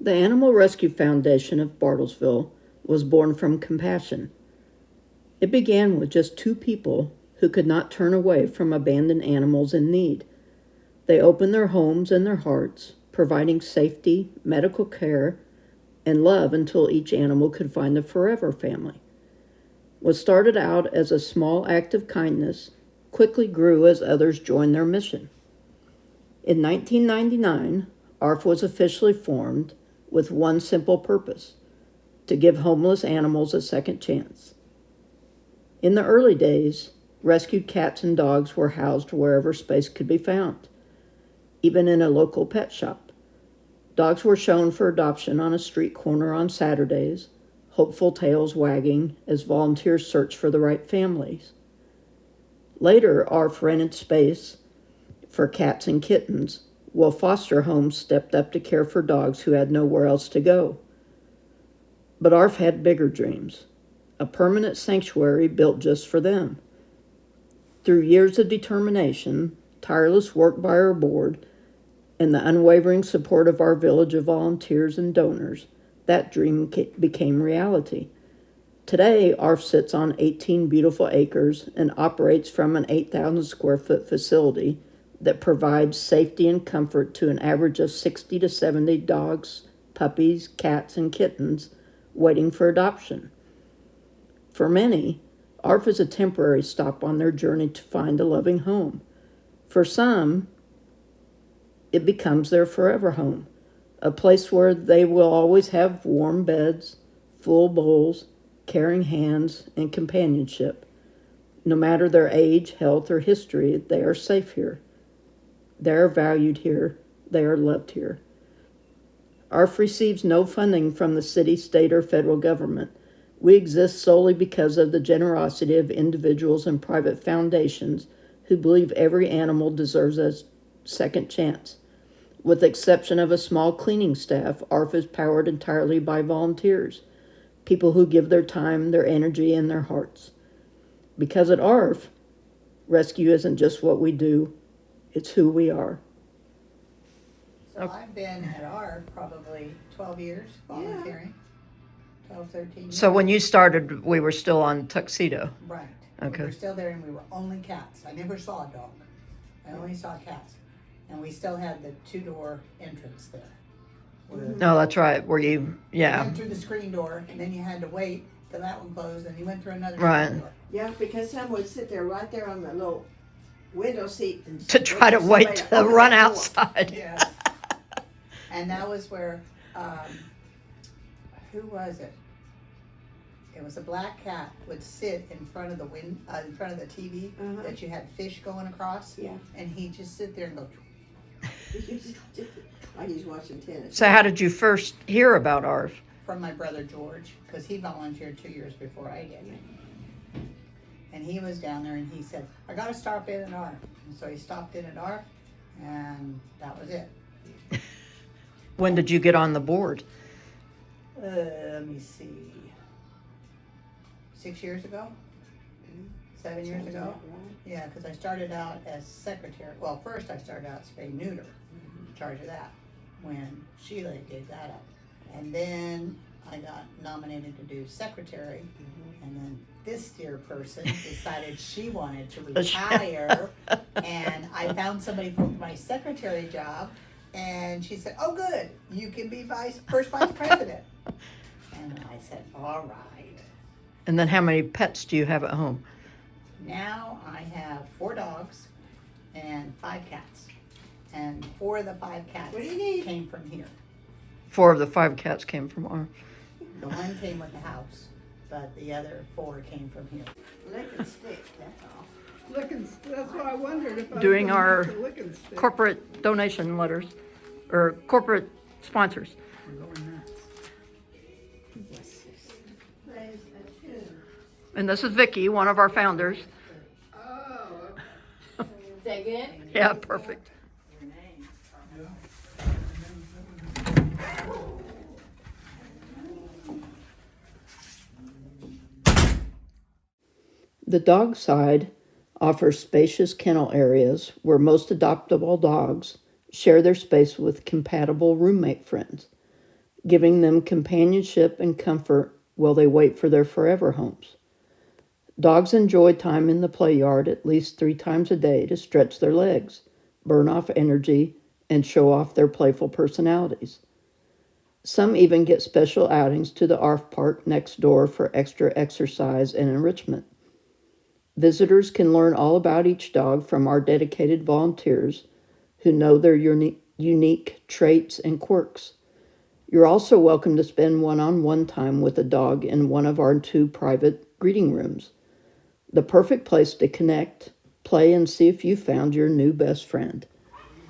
The Animal Rescue Foundation of Bartlesville was born from compassion. It began with just two people who could not turn away from abandoned animals in need. They opened their homes and their hearts, providing safety, medical care, and love until each animal could find a forever family. What started out as a small act of kindness quickly grew as others joined their mission. In 1999, ARF was officially formed with one simple purpose: to give homeless animals a second chance. In the early days, rescued cats and dogs were housed wherever space could be found, even in a local pet shop. Dogs were shown for adoption on a street corner on Saturdays, hopeful tails wagging as volunteers searched for the right families. Later, ARF rented space for cats and kittens, while foster homes stepped up to care for dogs who had nowhere else to go. But ARF had bigger dreams, a permanent sanctuary built just for them. Through years of determination, tireless work by our board, and the unwavering support of our village of volunteers and donors, that dream became reality. Today, ARF sits on 18 beautiful acres and operates from an 8,000 square foot facility that provides safety and comfort to an average of 60 to 70 dogs, puppies, cats, and kittens waiting for adoption. For many, ARF is a temporary stop on their journey to find a loving home. For some, it becomes their forever home, a place where they will always have warm beds, full bowls, caring hands, and companionship. No matter their age, health, or history, they are safe here. They are valued here. They are loved here. ARF receives no funding from the city, state, or federal government. We exist solely because of the generosity of individuals and private foundations who believe every animal deserves a second chance. With the exception of a small cleaning staff, ARF is powered entirely by volunteers, people who give their time, their energy, and their hearts. Because at ARF, rescue isn't just what we do, it's who we are. So I've been at ARF probably 12 years volunteering. 12, 13 years. So when you started, we were still on Tuxedo. Right. Okay. We were still there and we were only cats. I never saw a dog. I only saw cats. And we still had the two-door entrance there. No, that's right. Where you, You yeah. went through the screen door and then you had to wait till that one closed and you went through another Right. screen door. Yeah, because some would sit there right there on the little window seat and To try to wait to open run that door. outside. Yeah. And that was where, who was it? It was a black cat would sit in front of the in front of the TV Uh-huh. that you had fish going across. Yeah. And he'd just sit there and go. Like he's watching tennis. So how did you first hear about ARF? From my brother George, because he volunteered 2 years before I did. And he was down there and he said, I gotta stop in at ARF. And so he stopped in at ARF and that was it. When did you get on the board? Let me see. 6 years ago? 7 years Sounds ago? about right. Yeah, because I started out as secretary. Well, first I started out spay neuter, in charge of that, when Sheila gave that up. And then I got nominated to do secretary, and then this dear person decided she wanted to retire, and I found somebody for my secretary job, and she said, oh good, you can be first vice president. And I said, all right. And then how many pets do you have at home? Now I have 4 dogs and 5 cats. And 4 of the 5 cats What do you need? came from here. 4 of the 5 cats came from ARF. The one came with the house, but the other 4 came from here. Lick and stick, that's all. That's what I wondered if I was Doing gonna our have to lick and stick. Corporate donation letters, or corporate sponsors. We're going nuts. Plays a tune. And this is Vicky, one of our founders. Oh, Say good? Yeah, perfect. The dog side offers spacious kennel areas where most adoptable dogs share their space with compatible roommate friends. giving them companionship and comfort while they wait for their forever homes. Dogs enjoy time in the play yard at least 3 times a day to stretch their legs, burn off energy, and show off their playful personalities. Some even get special outings to the ARF park next door for extra exercise and enrichment. Visitors can learn all about each dog from our dedicated volunteers who know their unique traits and quirks. You're also welcome to spend one-on-one time with a dog in one of our 2 private greeting rooms. The perfect place to connect, play, and see if you found your new best friend.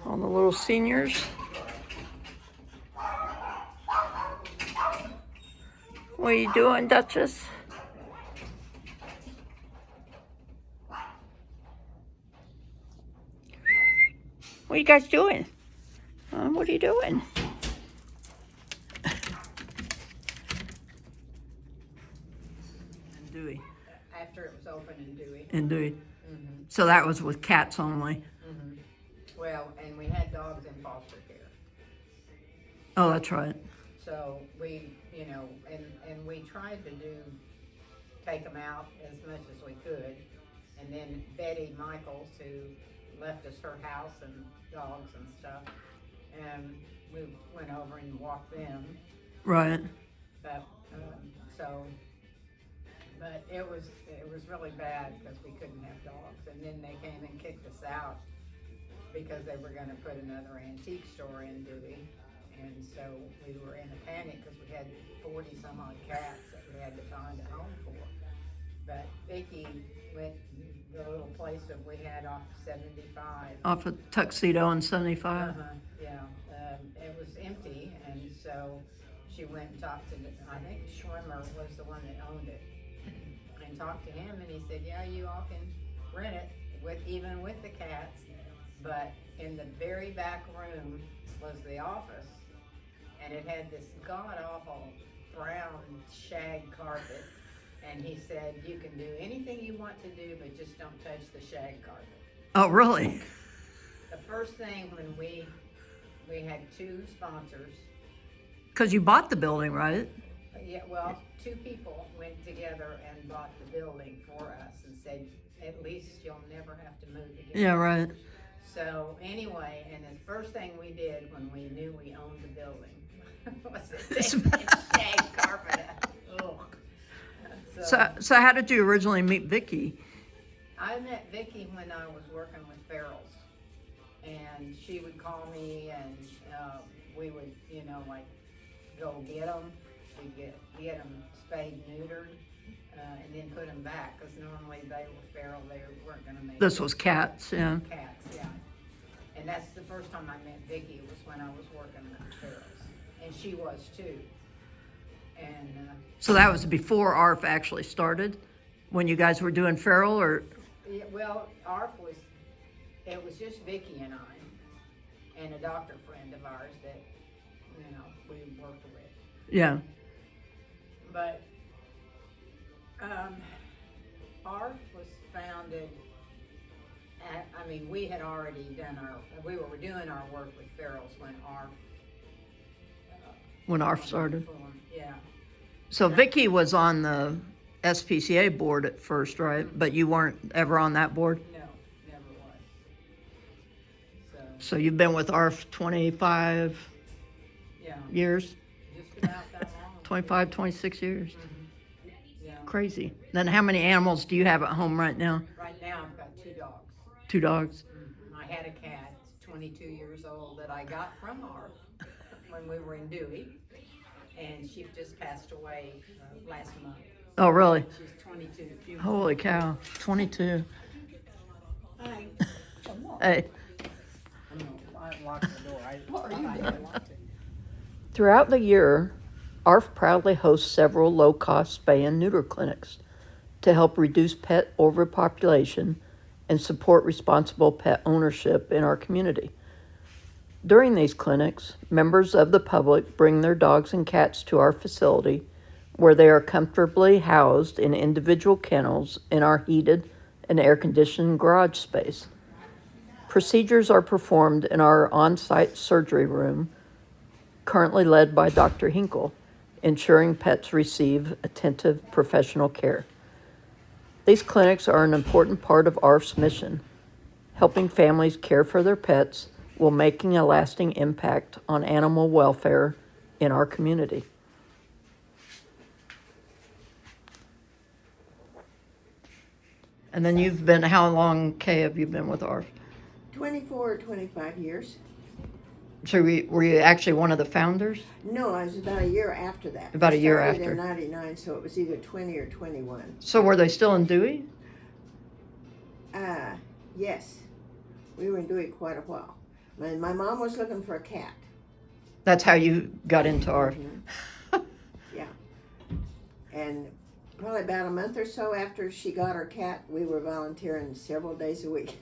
All the little seniors. What are you doing, Duchess? What are you guys doing? What are you doing? And Dewey. After it was open in Dewey. And Dewey. So that was with cats only. Well, and we had dogs in foster care. Oh, that's right. So we, and we tried to take them out as much as we could. And then Betty Michaels, who left us her house and dogs and stuff, and we went over and walked them. Right. But, but it was really bad because we couldn't have dogs. And then they came and kicked us out because they were gonna put another antique store in Dewey. And so we were in a panic because we had 40 some odd cats that we had to find a home for. But Vicky went the little place that we had off 75. Off of Tuxedo and 75. Yeah, it was empty, and so she went and talked to, I think Schwimmer was the one that owned it, and talked to him, and he said, yeah, you all can rent it, even with the cats, but in the very back room was the office, and it had this god-awful brown shag carpet, and he said, you can do anything you want to do, but just don't touch the shag carpet. Oh, really? The first thing when we had 2 sponsors. Because you bought the building, right? Yeah, well, 2 people went together and bought the building for us and said, at least you'll never have to move again. Yeah, right. So anyway, and the first thing we did when we knew we owned the building was to take the shag carpet out. Ugh. So how did you originally meet Vicky? I met Vicky when I was working with ferals, and she would call me, and we would, go get them. We'd get them spayed, neutered, and then put them back, because normally they were feral. They weren't going to make This was cats, yeah. Cats, yeah. And that's the first time I met Vicky, was when I was working with ferals, and she was too. And so that was before ARF actually started, when you guys were doing feral, or? yeah, well, ARF it was just Vicky and I, and a doctor friend of ours that, we worked with. Yeah. But ARF was founded we had already we were doing our work with ferals when ARF started. formed. Yeah. So Vicky was on the SPCA board at first, right? But you weren't ever on that board? No, never was. So you've been with ARF 25 Yeah, years? just about that long. 25, 26 years? Yeah. Crazy. Then how many animals do you have at home right now? Right now I've got 2 dogs. 2 dogs? I had a cat, 22 years old, that I got from ARF when we were in Dewey, and she just passed away last month. Oh, really? She's 22. Holy cow, 22. Hi. Come on. Hey. I locked the door. What are you doing? Throughout the year, ARF proudly hosts several low-cost spay and neuter clinics to help reduce pet overpopulation and support responsible pet ownership in our community. During these clinics, members of the public bring their dogs and cats to our facility, where they are comfortably housed in individual kennels in our heated and air-conditioned garage space. Procedures are performed in our on-site surgery room, currently led by Dr. Hinkle, ensuring pets receive attentive professional care. These clinics are an important part of ARF's mission, helping families care for their pets while making a lasting impact on animal welfare in our community. And then you've been, how long, Kay, have you been with ARF? 24 or 25 years. So were you actually one of the founders? No, I was about a year after that. About a year I started after. in 99, so it was either 20 or 21. So were they still in Dewey? Yes. We were in Dewey quite a while. My mom was looking for a cat. That's how you got into ARF. Yeah. And probably about a month or so after she got her cat, we were volunteering several days a week.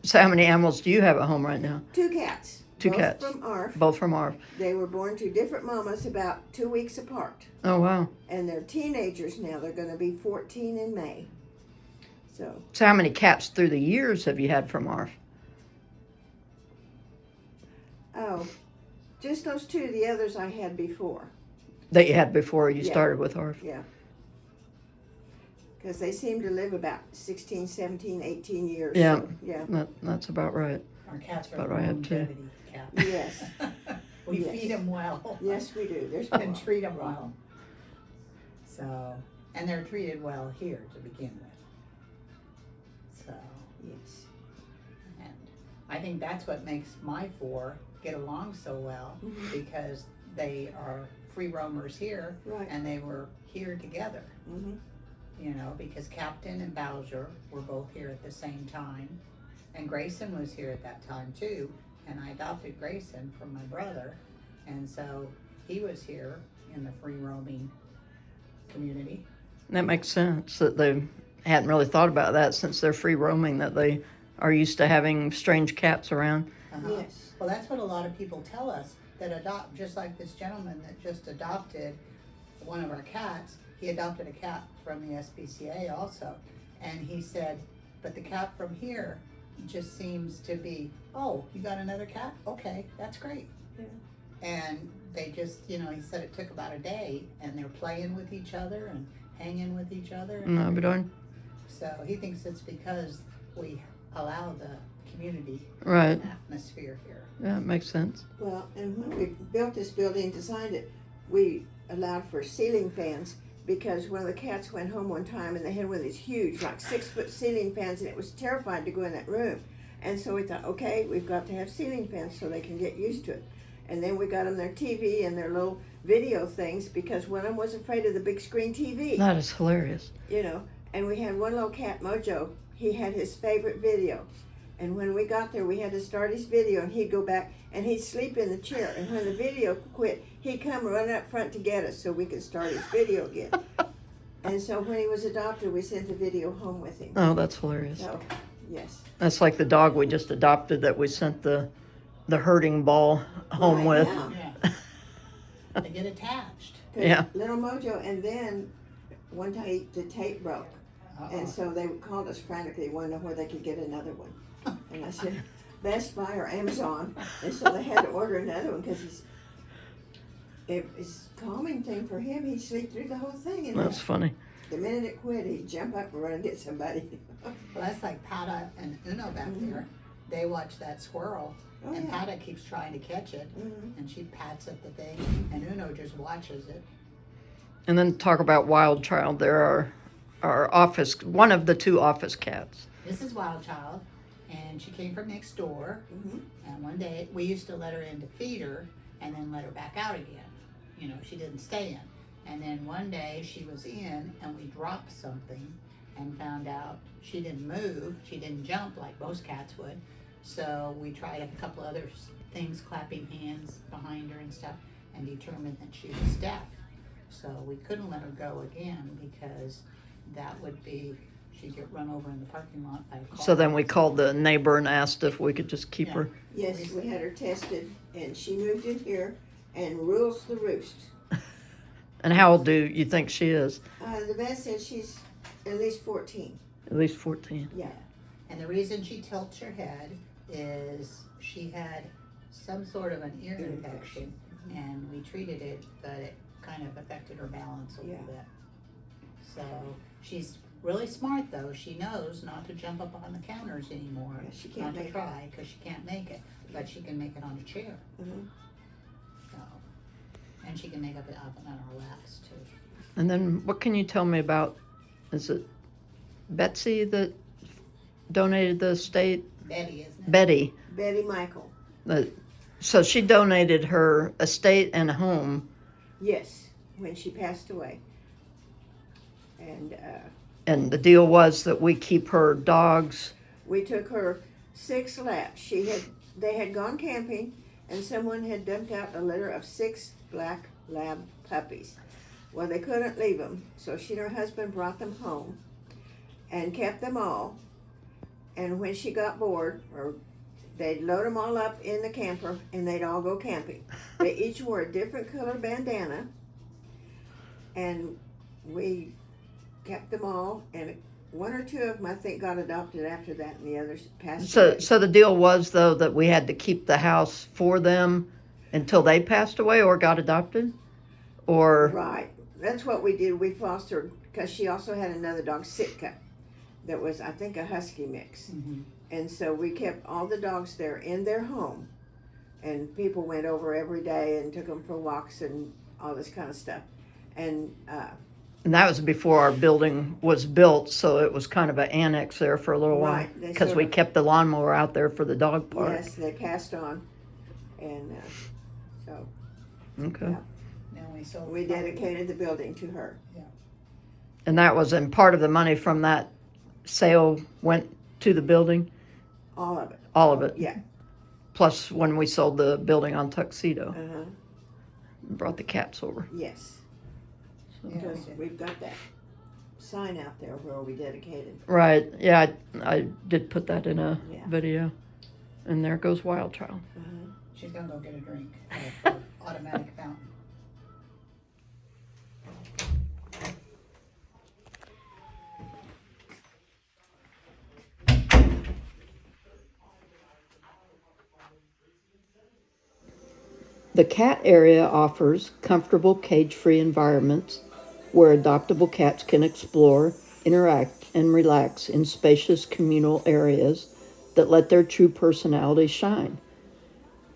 So how many animals do you have at home right now? 2 cats. Two both cats. From ARF. Both from ARF. They were born to different mamas about 2 weeks apart. Oh, wow. And they're teenagers now. They're going to be 14 in May. So how many cats through the years have you had from ARF? Oh, just those 2. The others I had before. That you had before you Yeah. started with ARF? Yeah. Because they seem to live about 16, 17, 18 years. Yeah. So, yeah. That's about right. Our cats are But I had two. longevity cats. Yes. We Yes. feed them well. Yes, we do. There's And treat them well. So, and they're treated well here to begin with. So, Yes. and I think that's what makes my 4 get along so well, Mhm. because they are free roamers here, Right. and they were here together, Mm-hmm. you know, because Captain and Bowser were both here at the same time, and Grayson was here at that time too, and I adopted Grayson from my brother, and so he was here in the free roaming community. That makes sense that they hadn't really thought about that since they're free roaming, that they are used to having strange cats around. Yes. Well, that's what a lot of people tell us that adopt, just like this gentleman that just adopted one of our cats. He adopted a cat from the SPCA also, and he said, but the cat from here just seems to be, oh, you got another cat? Okay, that's great. Yeah. And they just, you know, he said it took about a day, and they're playing with each other and hanging with each other. And No, but darn. so he thinks it's because we allow the community Right. atmosphere here. Yeah, it makes sense. Well, and when we built this building and designed it, we allowed for ceiling fans because one of the cats went home one time and they had one of these huge, like 6-foot ceiling fans, and it was terrified to go in that room. And so we thought, okay, we've got to have ceiling fans so they can get used to it. And then we got them their TV and their little video things because one of them was afraid of the big screen TV, That is hilarious. you know. And we had one little cat, Mojo. He had his favorite video. And when we got there, we had to start his video, and he'd go back, and he'd sleep in the chair. And when the video quit, he'd come running up front to get us so we could start his video again. And so when he was adopted, we sent the video home with him. Oh, that's hilarious. So, yes. That's like the dog we just adopted that we sent the herding ball home Right, with. yeah. Yeah. They get attached. 'Cause Yeah. Little Mojo, and then one time the tape broke. And so they called us frantically, wanted to know where they could get another one. And I said, Best Buy or Amazon. And so they had to order another one because it's a calming thing for him. He'd sleep through the whole thing. And That's funny. the minute it quit, he'd jump up and run and get somebody. Well, that's like Pata and Uno back there. They watch that squirrel, Oh, and yeah. Pata keeps trying to catch it, Mhm. and she pats at the thing, and Uno just watches it. And then talk about Wild Child. There are our office, one of the 2 office cats. This is Wild Child, and she came from next door. Mhm. And one day we used to let her in to feed her, and then let her back out again. You know, she didn't stay in. And then one day she was in, and we dropped something, and found out she didn't move. She didn't jump like most cats would. So we tried a couple other things, clapping hands behind her and stuff, and determined that she was deaf. So we couldn't let her go again because that would be, she'd get run over in the parking lot by a car. So then we called the neighbor and asked if we could just keep Yeah. her. Yes, we had her tested, and she moved in here and rules the roost. And how old do you think she is? The vet said she's at least 14. At least 14. Yeah. And the reason she tilts her head is she had some sort of an ear infection, and we treated it, but it kind of affected her balance a little bit. So she's really smart though. She knows not to jump up on the counters anymore. Yeah, she can't not to make try because she can't make it, but she can make it on a chair. Mhm. So, and she can make it up on her laps too. And then what can you tell me about, is it Betsy that donated the estate? Betty, isn't it? Betty. Betty Michael. So she donated her estate and home. Yes, when she passed away. And the deal was that we keep her dogs. We took her 6 laps. They had gone camping, and someone had dumped out a litter of 6 black lab puppies. Well, they couldn't leave them, so she and her husband brought them home and kept them all. And when she got bored, or they'd load them all up in the camper, and they'd all go camping. They each wore a different color bandana, and we kept them all, and 1 or 2 of them I think got adopted after that, and the others passed away. So the deal was though that we had to keep the house for them until they passed away or got adopted, or Right, that's what we did. We fostered, because she also had another dog, Sitka, that was I think a husky mix. Mm-hmm. And so we kept all the dogs there in their home, and people went over every day and took them for walks and all this kind of stuff. And and that was before our building was built, so it was kind of an annex there for a little while Right, they because sort we of- kept the lawnmower out there for the dog park. yes, they passed on, and so Okay. Yeah. Then we sold. we dedicated the building to her. And that was, and part of the money from that sale went to the building, All of it. all of it. Yeah. Plus when we sold the building on Tuxedo, Uh-huh. brought the cats over. Yes, Yeah, we because did. we've got that sign out there where we dedicated. Right, yeah, I did put that in a Yeah. video. And there goes Wild Child. Uh-huh. She's gonna go get a drink at the automatic fountain. The cat area offers comfortable cage-free environments where adoptable cats can explore, interact, and relax in spacious communal areas that let their true personality shine.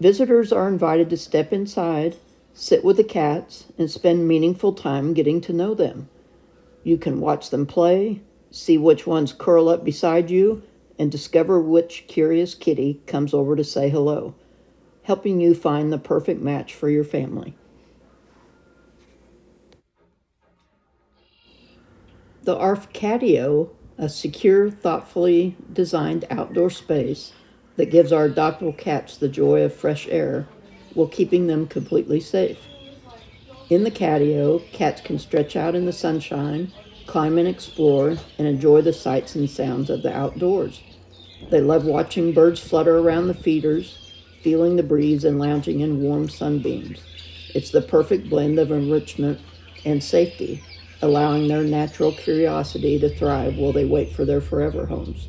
Visitors are invited to step inside, sit with the cats, and spend meaningful time getting to know them. You can watch them play, see which ones curl up beside you, and discover which curious kitty comes over to say hello, helping you find the perfect match for your family. The ARF Catio, a secure, thoughtfully designed outdoor space that gives our adoptable cats the joy of fresh air while keeping them completely safe. In the catio, cats can stretch out in the sunshine, climb and explore, and enjoy the sights and sounds of the outdoors. They love watching birds flutter around the feeders, feeling the breeze and lounging in warm sunbeams. It's the perfect blend of enrichment and safety, allowing their natural curiosity to thrive while they wait for their forever homes.